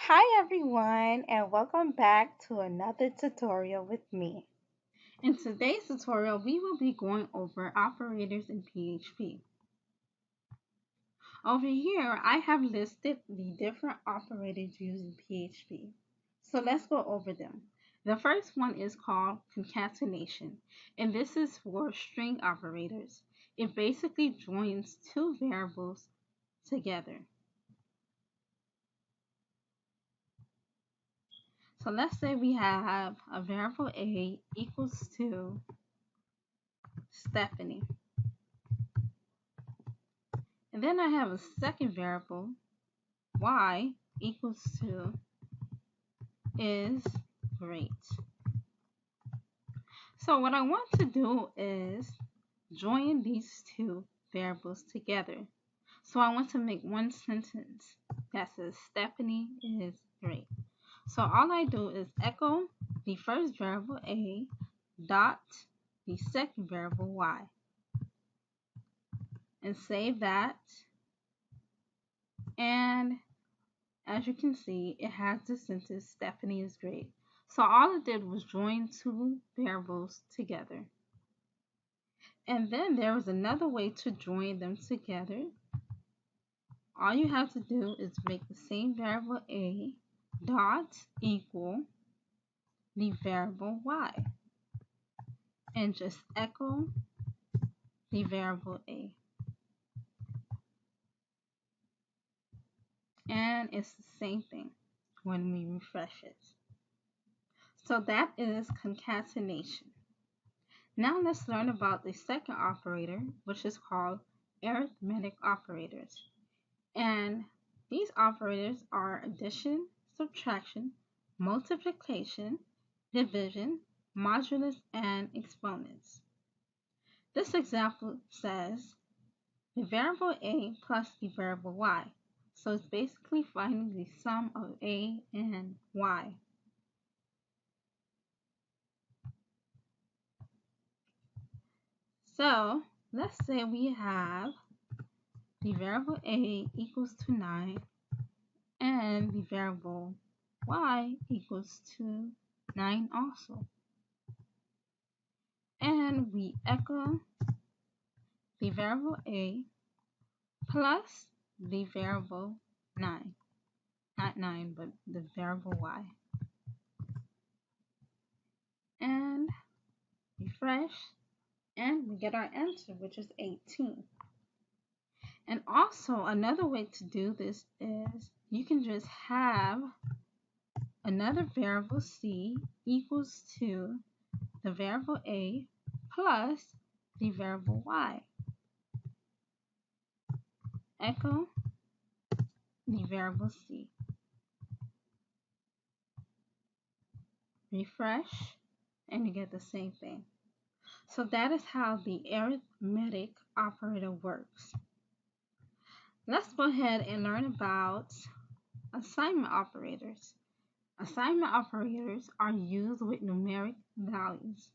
Hi everyone and welcome back to another tutorial with me. In today's tutorial, we will be going over operators in PHP. Over here, I have listed the different operators used in PHP. So let's go over them. The first one is called concatenation, and this is for string operators. It basically joins two variables together. So let's say we have a variable a equals to Stephanie. And then I have a second variable, y equals to is great. So what I want to do is join these two variables together. So I want to make one sentence that says Stephanie is great. So all I do is echo the first variable a dot the second variable y and save that. And as you can see, it has the sentence Stephanie is great. So all it did was join two variables together. And then there was another way to join them together. All you have to do is make the same variable a dot equal the variable y and just echo the variable a. And it's the same thing when we refresh it. So that is concatenation. Now let's learn about the second operator, which is called arithmetic operators. And these operators are addition, subtraction, multiplication, division, modulus, and exponents. This example says the variable a plus the variable y. So it's basically finding the sum of a and y. So let's say we have the variable a equals to 9 and the variable y equals to 9 also. And we echo the variable a plus the variable 9. Not 9, but the variable y. And refresh, and we get our answer, which is 18. And also, another way to do this is you can just have another variable c equals to the variable a plus the variable y. Echo the variable c. Refresh, and you get the same thing. So that is how the arithmetic operator works. Let's go ahead and learn about assignment operators. Assignment operators are used with numeric values.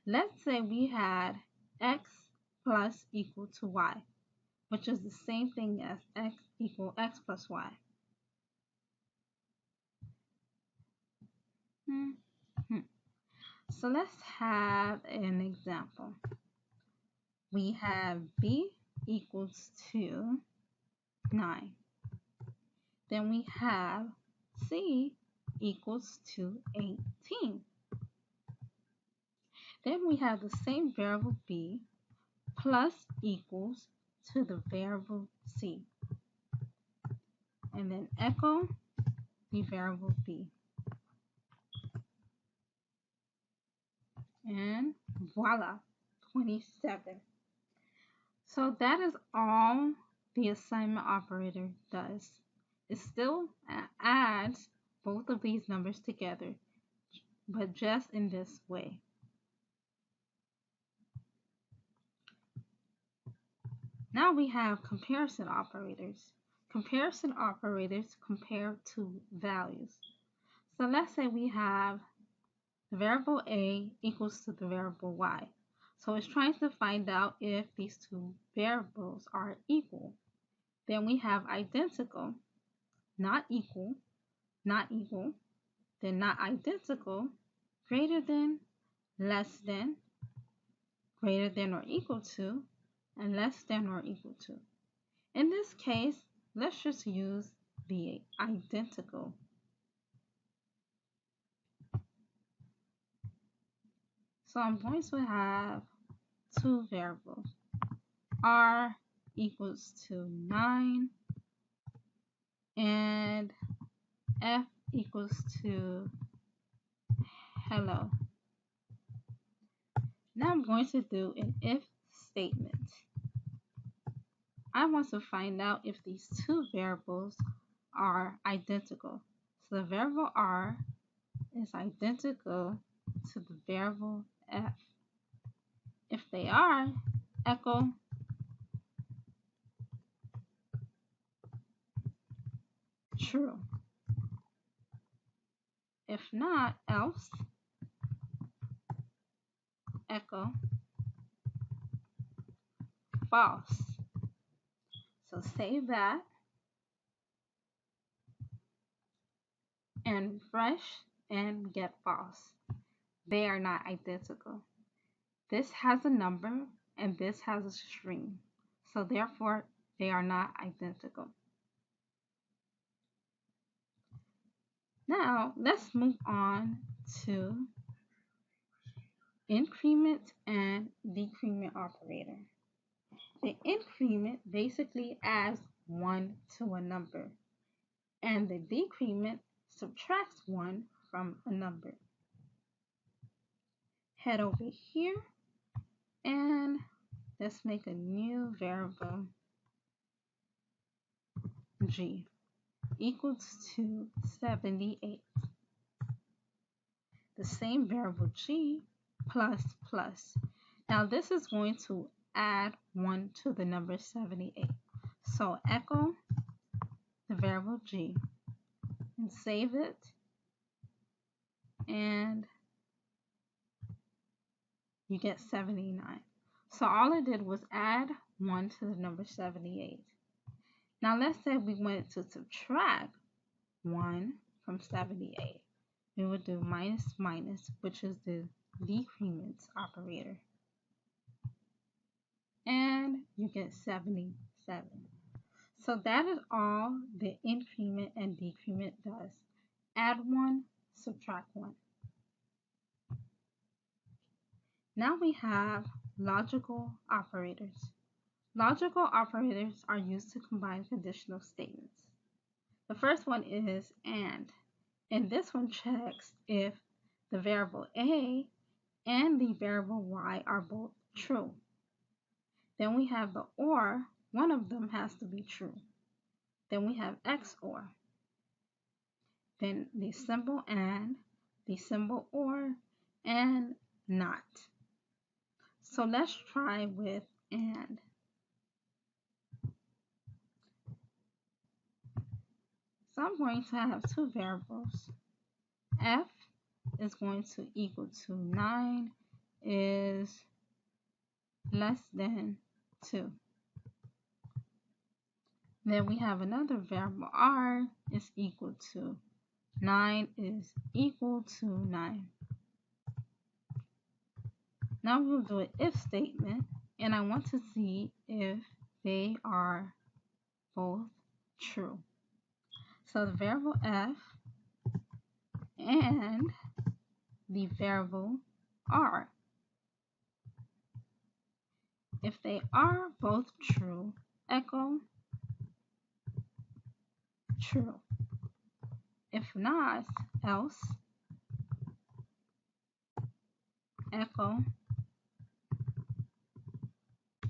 Let's say we had x plus equal to y, which is the same thing as x equal x plus y. So let's have an example. We have b equals to 9. Then we have c equals to 18. Then we have the same variable b plus equals to the variable c. And then echo the variable b. And voila, 27. So that is all the assignment operator does. It still adds both of these numbers together, but just in this way. Now we have comparison operators. Comparison operators compare two values. So let's say we have the variable a equals to the variable y. So it's trying to find out if these two variables are equal. Then we have identical, not equal, not equal, then not identical, greater than, less than, greater than or equal to, and less than or equal to. In this case, let's just use the identical. So I'm going to have two variables. R equals to 9 and F equals to hello. Now I'm going to do an if statement. I want to find out if these two variables are identical. So the variable R is identical to the variable F. If they are, echo true. If not, else echo false. So save that and refresh and get false. They are not identical. This has a number and this has a string. So therefore, they are not identical. Now, let's move on to increment and decrement operator. The increment basically adds 1 to a number, and the decrement subtracts 1 from a number. Head over here, and let's make a new variable, g, equals to 78. The same variable g plus plus. Now this is going to add 1 to the number 78. So echo the variable g and save it, and you get 79. So all I did was add 1 to the number 78. Now let's say we wanted to subtract 1 from 78. We would do minus minus, which is the decrement operator. And you get 77. So that is all the increment and decrement does. Add 1, subtract 1. Now we have logical operators. Logical operators are used to combine conditional statements. The first one is and this one checks if the variable a and the variable y are both true. Then we have the or, one of them has to be true. Then we have XOR. Then the symbol and, the symbol or, and not. So let's try with and. So I'm going to have two variables. F is going to equal to 9 is less than 2. Then we have another variable, R is equal to 9 is equal to 9. Now we'll do an if statement, and I want to see if they are both true. So the variable F and the variable R. If they are both true, echo true. If not, else echo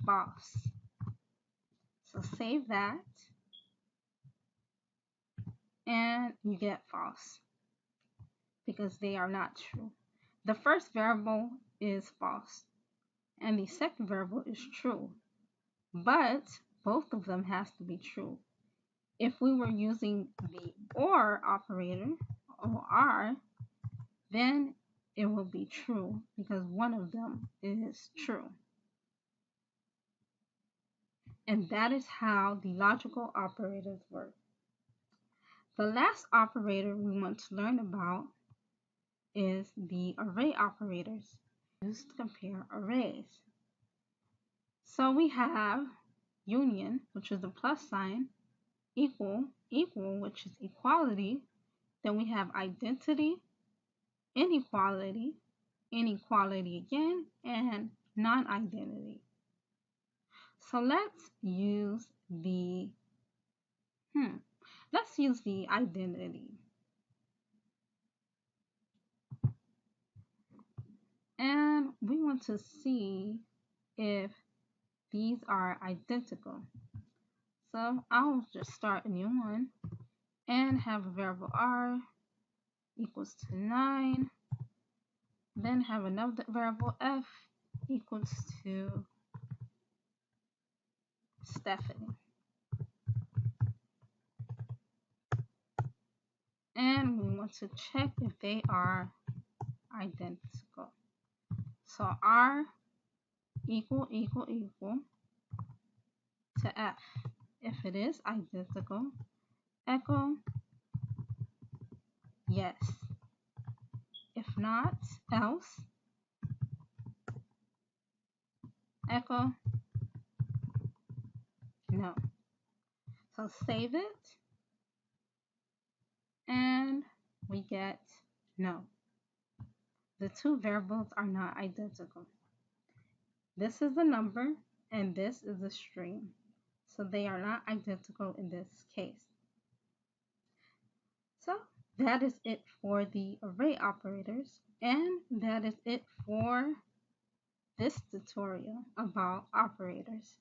false. So save that and you get false because they are not true. The first variable is false and the second variable is true, but both of them has to be true. If we were using the OR operator, OR, then it will be true because one of them is true. And that is how the logical operators work. The last operator we want to learn about is the array operators used to compare arrays. So we have union, which is the plus sign, equal, equal, which is equality. Then we have identity, inequality, inequality again, and non-identity. So let's use the identity. And we want to see if these are identical. So I'll just start a new one and have a variable r equals to 9. Then have another variable f equals to Stephanie. And we want to check if they are identical. So r equal to f. If it is identical, echo yes. If not, else, echo no. So save it, and we get no. The two variables are not identical. This is a number, and this is a string. So they are not identical in this case. So that is it for the array operators, and that is it for this tutorial about operators.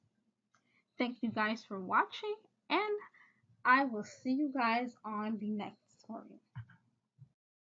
Thank you guys for watching, and I will see you guys on the next tutorial.